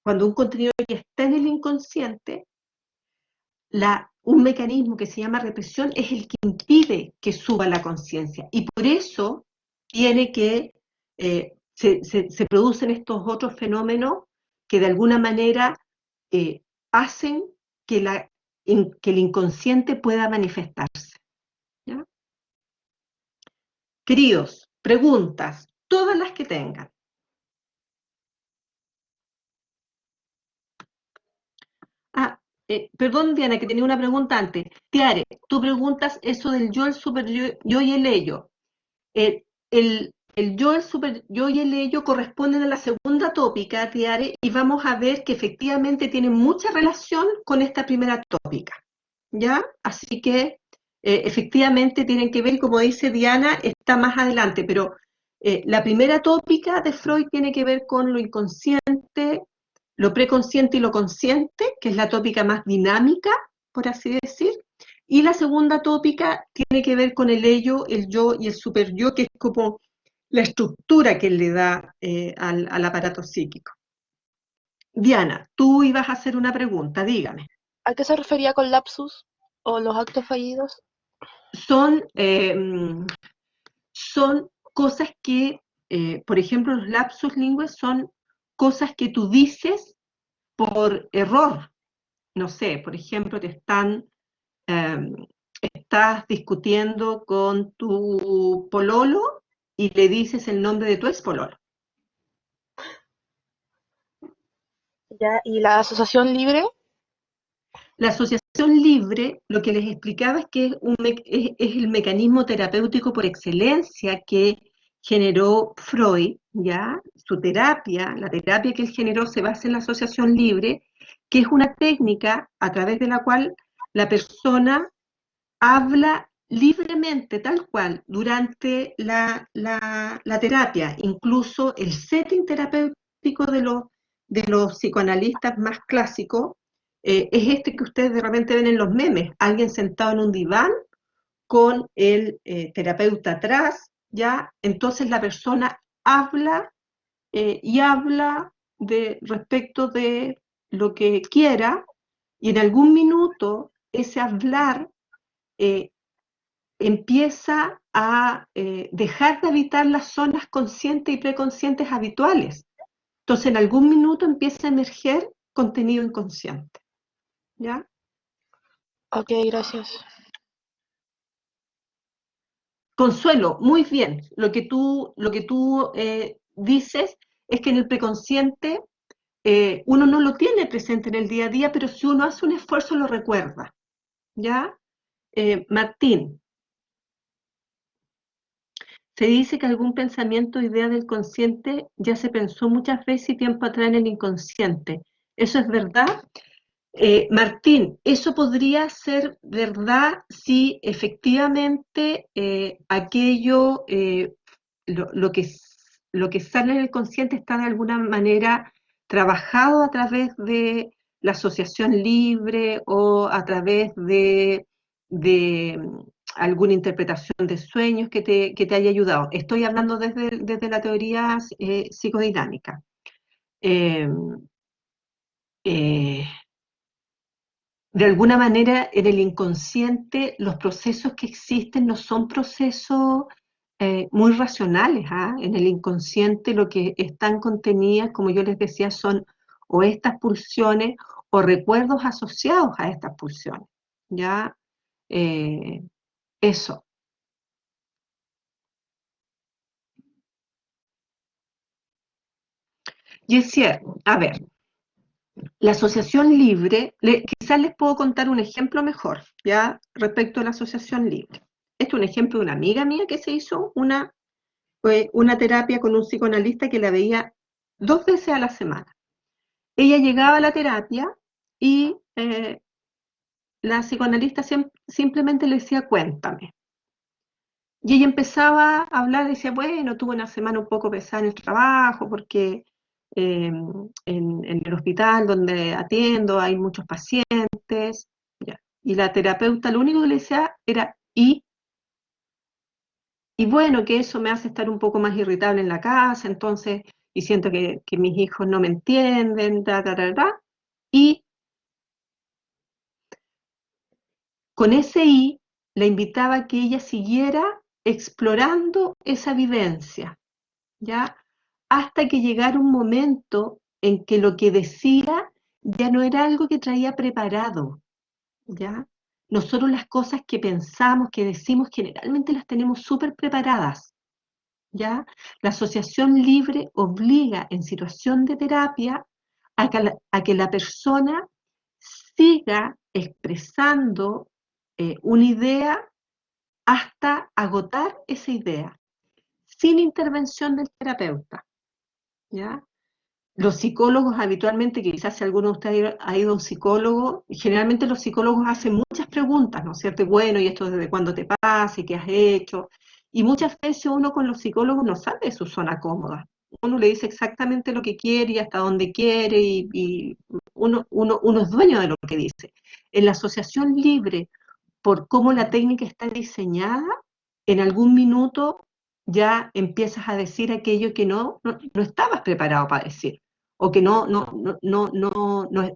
cuando un contenido ya está en el inconsciente, un mecanismo que se llama represión es el que impide que suba la conciencia. Y por eso tiene que, se producen estos otros fenómenos que de alguna manera hacen que, que el inconsciente pueda manifestarse. ¿Ya? Queridos, preguntas, todas las que tengan. Ah, perdón, Diana, que tenía una pregunta antes. Tiare, tú preguntas eso del yo, el super yo y el ello. El yo, el super yo y el ello corresponden a la segunda tópica, Tiare, y vamos a ver que efectivamente tienen mucha relación con esta primera tópica. ¿Ya? Así que efectivamente tienen que ver, y como dice Diana, está más adelante, pero la primera tópica de Freud tiene que ver con lo inconsciente, lo preconsciente y lo consciente, que es la tópica más dinámica, por así decir, y la segunda tópica tiene que ver con el ello, el yo y el super yo, que es como la estructura que él le da al aparato psíquico. Diana, tú ibas a hacer una pregunta, dígame. ¿A qué se refería con lapsus o los actos fallidos? Son, son cosas que, por ejemplo, los lapsus lingües son cosas que tú dices por error. No sé, por ejemplo, eh, estás discutiendo con tu pololo y le dices el nombre de tu expololo. Ya, ¿y la asociación libre? La asociación libre, lo que les explicaba es que es el mecanismo terapéutico por excelencia que generó Freud, ¿ya? Su terapia, la terapia que él generó se basa en la asociación libre, que es una técnica a través de la cual la persona habla libremente, tal cual, durante la terapia. Incluso el setting terapéutico de los psicoanalistas más clásicos es este que ustedes de repente ven en los memes, alguien sentado en un diván con el terapeuta atrás, ¿ya? Entonces la persona habla y habla respecto de lo que quiera y en algún minuto ese hablar eh, empieza a dejar de habitar las zonas conscientes y preconscientes habituales. Entonces, en algún minuto empieza a emerger contenido inconsciente. ¿Ya? Ok, gracias. Consuelo, muy bien. Lo que tú dices es que en el preconsciente uno no lo tiene presente en el día a día, pero si uno hace un esfuerzo lo recuerda. ¿Ya? Martín, se dice que algún pensamiento o idea del consciente ya se pensó muchas veces y tiempo atrás en el inconsciente. ¿Eso es verdad? Martín, eso podría ser verdad si efectivamente aquello, lo lo que sale en el consciente está de alguna manera trabajado a través de la asociación libre o a través de alguna interpretación de sueños que te haya ayudado. Estoy hablando desde la teoría psicodinámica. Eh, eh, de alguna manera, en el inconsciente, los procesos que existen no son procesos muy racionales. ¿Ah? En el inconsciente lo que están contenidas, como yo les decía, son o estas pulsiones o recuerdos asociados a estas pulsiones. ¿Ya? Eh, eso. Y es cierto, a ver, la asociación libre, quizás les puedo contar un ejemplo mejor, ¿ya? Respecto a la asociación libre. Este es un ejemplo de una amiga mía que se hizo una terapia con un psicoanalista que la veía 2 veces a la semana. Ella llegaba a la terapia y la psicoanalista simplemente le decía, cuéntame. Y ella empezaba a hablar, decía, bueno, tuve una semana un poco pesada en el trabajo porque en el hospital donde atiendo hay muchos pacientes. Ya. Y la terapeuta lo único que le decía era, y bueno, que eso me hace estar un poco más irritable en la casa, entonces, y siento que mis hijos no me entienden, y con ese y la invitaba a que ella siguiera explorando esa vivencia, ¿ya? Hasta que llegara un momento en que lo que decía ya no era algo que traía preparado, ¿ya? Nosotros las cosas que pensamos, que decimos, generalmente las tenemos súper preparadas, ¿ya? La asociación libre obliga en situación de terapia a que la persona siga expresando una idea hasta agotar esa idea, sin intervención del terapeuta, ¿ya? Los psicólogos habitualmente, que quizás si alguno de ustedes ha ido a un psicólogo, generalmente los psicólogos hacen muchas preguntas, ¿no es cierto? Bueno, ¿y esto desde cuándo te pasa? ¿Y qué has hecho? Y muchas veces uno con los psicólogos no sale de su zona cómoda. Uno le dice exactamente lo que quiere y hasta dónde quiere y uno es dueño de lo que dice. En la asociación libre, por cómo la técnica está diseñada, en algún minuto ya empiezas a decir aquello que no estabas preparado para decir, o que no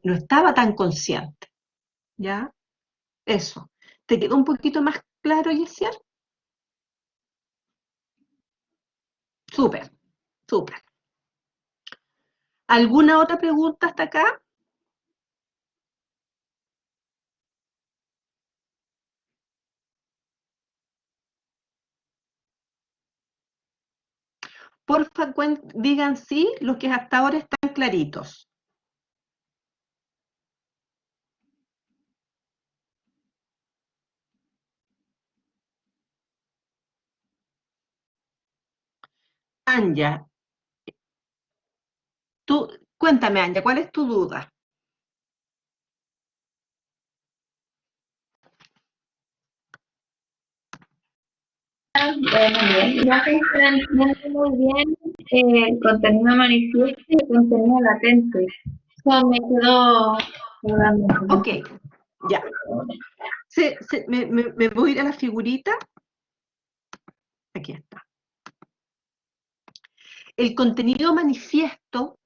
estaba tan consciente, ¿ya? Eso. ¿Te quedó un poquito más claro, Yesier? Súper, súper. ¿Alguna otra pregunta hasta acá? Porfa, digan sí los que hasta ahora están claritos. Anja, tú, cuéntame, Anja, ¿cuál es tu duda? Bueno, bien. Ya se entiende muy bien el contenido manifiesto y el contenido latente. Eso me quedó quedando. Ok, ya. Me voy a ir a la figurita. Aquí está. El contenido manifiesto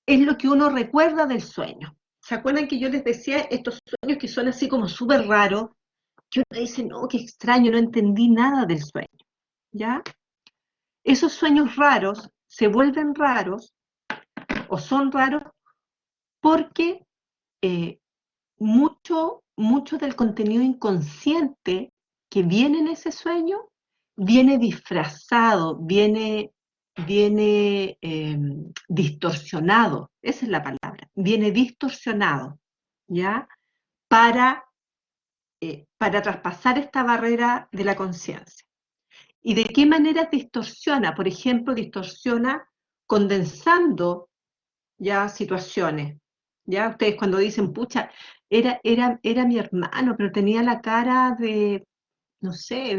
es lo que uno recuerda del sueño. ¿Se acuerdan que yo les decía estos sueños que son así como súper raros? Que uno dice, no, qué extraño, no entendí nada del sueño. ¿Ya? Esos sueños raros se vuelven raros o son raros porque mucho del contenido inconsciente que viene en ese sueño viene disfrazado, viene distorsionado, esa es la palabra, viene distorsionado, ¿ya? Para traspasar esta barrera de la conciencia. ¿Y de qué manera distorsiona? Por ejemplo, distorsiona condensando ya situaciones. Ya ustedes cuando dicen, pucha, era mi hermano, pero tenía la cara de, no sé,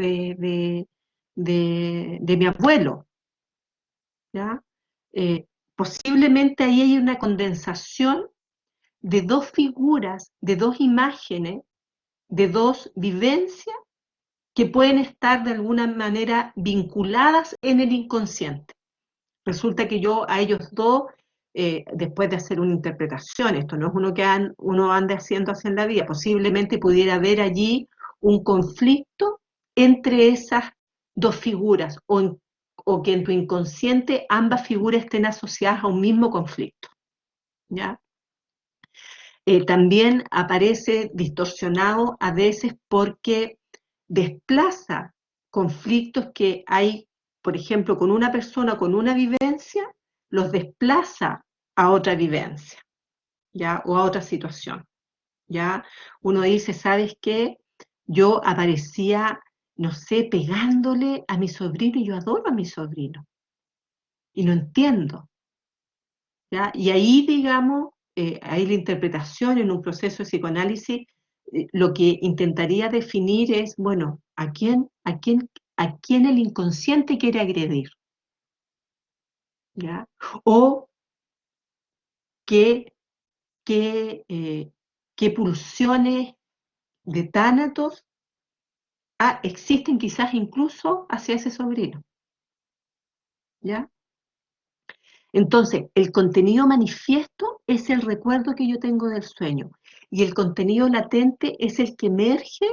de mi abuelo, ¿ya? Posiblemente ahí hay una condensación de dos figuras, de dos imágenes, de dos vivencias que pueden estar de alguna manera vinculadas en el inconsciente. Resulta que yo a ellos dos, después de hacer una interpretación, esto no es uno que uno ande haciendo así en la vida, posiblemente pudiera haber allí un conflicto entre esas dos figuras, o que en tu inconsciente ambas figuras estén asociadas a un mismo conflicto, ¿ya? También aparece distorsionado a veces porque desplaza conflictos que hay, por ejemplo, con una persona con una vivencia, los desplaza a otra vivencia, ¿ya? O a otra situación, ¿ya? Uno dice, ¿sabes qué? Yo aparecía, no sé, pegándole a mi sobrino y yo adoro a mi sobrino y lo entiendo, ¿ya? Y ahí, digamos, ahí la interpretación en un proceso de psicoanálisis, lo que intentaría definir es, bueno, a quién el inconsciente quiere agredir, ¿ya? O qué, qué pulsiones de tánatos existen quizás incluso hacia ese sobrino, ¿ya? Entonces, el contenido manifiesto es el recuerdo que yo tengo del sueño y el contenido latente es el que emerge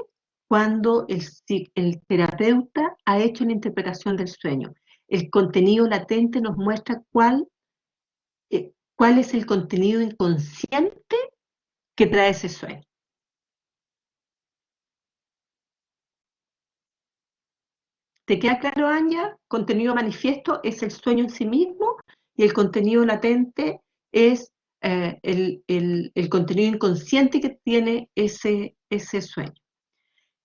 cuando el terapeuta ha hecho la interpretación del sueño. El contenido latente nos muestra cuál es el contenido inconsciente que trae ese sueño. ¿Te queda claro, Anja? Contenido manifiesto es el sueño en sí mismo y el contenido latente es el contenido inconsciente que tiene ese sueño.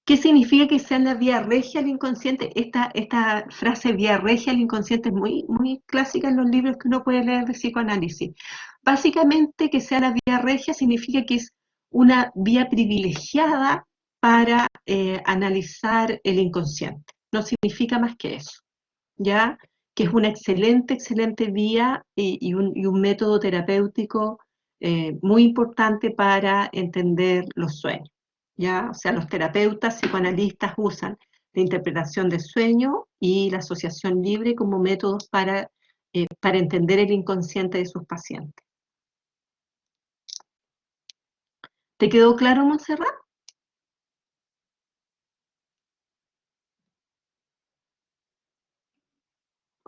¿Qué significa que sea la vía regia al inconsciente? Esta frase vía regia al inconsciente es muy, muy clásica en los libros que uno puede leer de psicoanálisis. Básicamente, que sea la vía regia significa que es una vía privilegiada para analizar el inconsciente. No significa más que eso, ¿ya? Que es una excelente, excelente vía y un método terapéutico muy importante para entender los sueños, ¿ya? O sea, los terapeutas psicoanalistas usan la interpretación del sueño y la asociación libre como métodos para entender el inconsciente de sus pacientes. ¿Te quedó claro, Montserrat?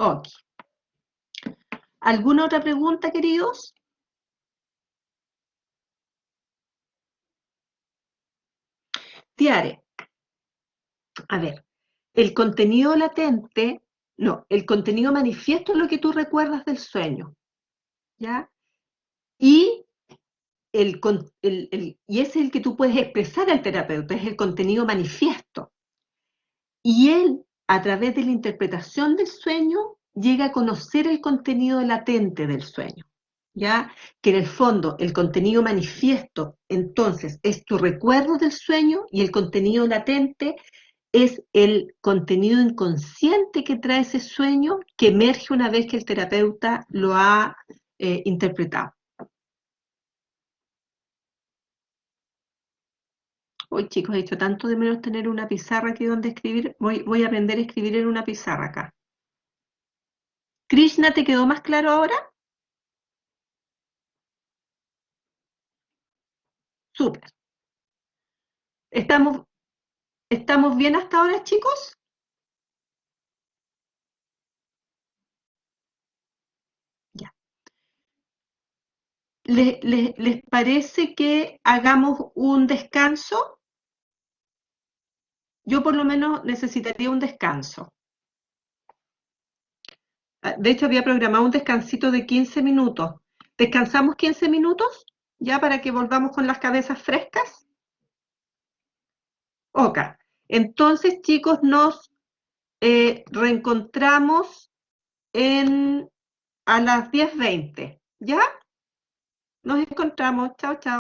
Ok. ¿Alguna otra pregunta, queridos? Tiare, a ver, el contenido latente, no, el contenido manifiesto es lo que tú recuerdas del sueño, ¿ya? Y, y es el que tú puedes expresar al terapeuta, es el contenido manifiesto. Y él, a través de la interpretación del sueño, llega a conocer el contenido latente del sueño, ¿ya? Que en el fondo el contenido manifiesto, entonces, es tu recuerdo del sueño y el contenido latente es el contenido inconsciente que trae ese sueño que emerge una vez que el terapeuta lo ha interpretado. Hoy, chicos, he hecho tanto de menos tener una pizarra aquí donde escribir. Voy a aprender a escribir en una pizarra acá. Krishna, ¿te quedó más claro ahora? Súper. ¿Estamos bien hasta ahora, chicos? Ya. ¿Les parece que hagamos un descanso? Yo por lo menos necesitaría un descanso. De hecho, había programado un descansito de 15 minutos. ¿Descansamos 15 minutos? ¿Ya para que volvamos con las cabezas frescas? Ok. Entonces, chicos, nos reencontramos a las 10:20. ¿Ya? Nos encontramos. Chao, chao.